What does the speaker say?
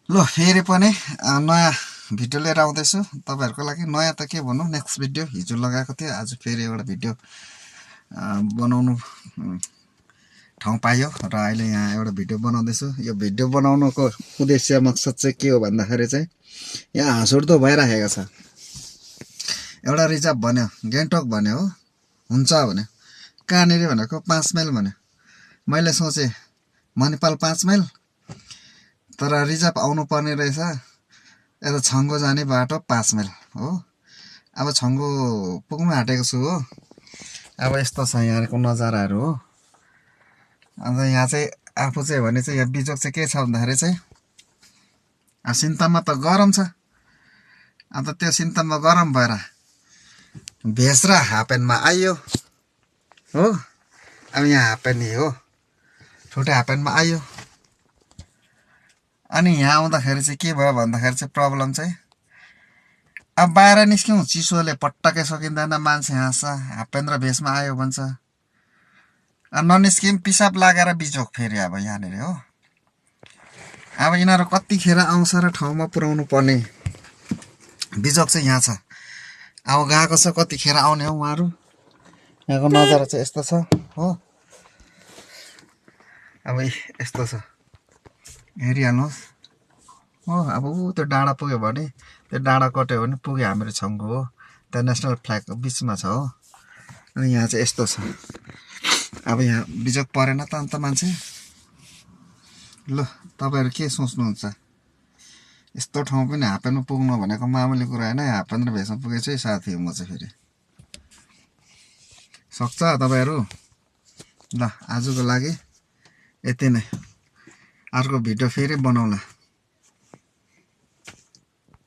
ल फेरि पनि नयाँ भिडियो लिएर आउँदैछु तपाईहरुको लागि। नयाँ त के भन्नु, नेक्स्ट भिडियो हिजो लगाएको थियो, आज फेरि एउटा भिडियो बनाउनु ठाउँ पाइयो र अहिले यहाँ एउटा भिडियो बनाउँदैछु। यो भिडियो बनाउनुको उद्देश्य मकसद चाहिँ के हो भन्दाखेरि चाहिँ यहाँ हाँसउठ्दो भइराखेको छ। एउटा रिजर्भ भन्यो, गेन्टोक भन्यो हो, हुन्छ भन्यो, कहाँनिर भनेको 5 माइल भन्यो। मैले सोचे मणिपाल 5 माइल, तर रिजर्भ आउनु पर्ने रहेछ यता छङ्गु जाने बाटो 5 माइल हो। अब छङ्गु पुग्नु आँटेको छु हो। अब यस्तो छ यहाँको नजाराहरू हो। अन्त यहाँ चाहिँ आफू चाहिँ भने चाहिँ यहाँ बिजोक चाहिँ के छ भन्दाखेरि चाहिँ सिन्ताममा त गरम छ। अन्त त्यो सिन्ताममा गरम भएर भेस्ट र हाफप्यान्टमा आइयो हो। अब यहाँ हाफप्यान्ट हो, ठुटे हाफप्यान्टमा आइयो। अनि यहाँ आउँदाखेरि चाहिँ के भयो भन्दाखेरि चाहिँ प्रब्लम चाहिँ अब बाहिर निस्क्यौँ चिसोले पट्टकै सकिँदैन, मान्छे हाँस्छ, हाफप्यान्ट र भेस्टमा आयो भन्छ। ननिस्किम पिसाब लागेर बिजोक फेरि अब यहाँनिर हो। अब यिनीहरू कतिखेर आउँछ र ठाउँमा पुर्याउनु पर्ने बिजोक चाहिँ यहाँ छ। अब गएको छ कतिखेर आउने हो उहाँहरू। यहाँको नजारा चाहिँ यस्तो छ हो। अब यस्तो छ, हेरिहाल्नुहोस् हो। अब त्यो डाँडा पुग्यो भने, त्यो डाँडा कट्यो भने पुग्यो हाम्रो छङ्गु हो। त्यहाँ नेसनल फ्ल्यागको बिचमा छ हो। अनि यहाँ चाहिँ यस्तो छ। अब यहाँ बिजोक परेन त अन्त मान्छे। ल तपाईहरु के सोच्नुहुन्छ? यस्तो ठाउँ पनि हाफप्यान्टमा पुग्नु भनेको मामुली कुरा हैन। हाफप्यान्ट र भेस्टमा पुगेछु है साथी म चाहिँ फेरि। सक्छ तपाईहरु? ल आजको लागि यति नै। अर्को भिडियो फेरि बनाउला।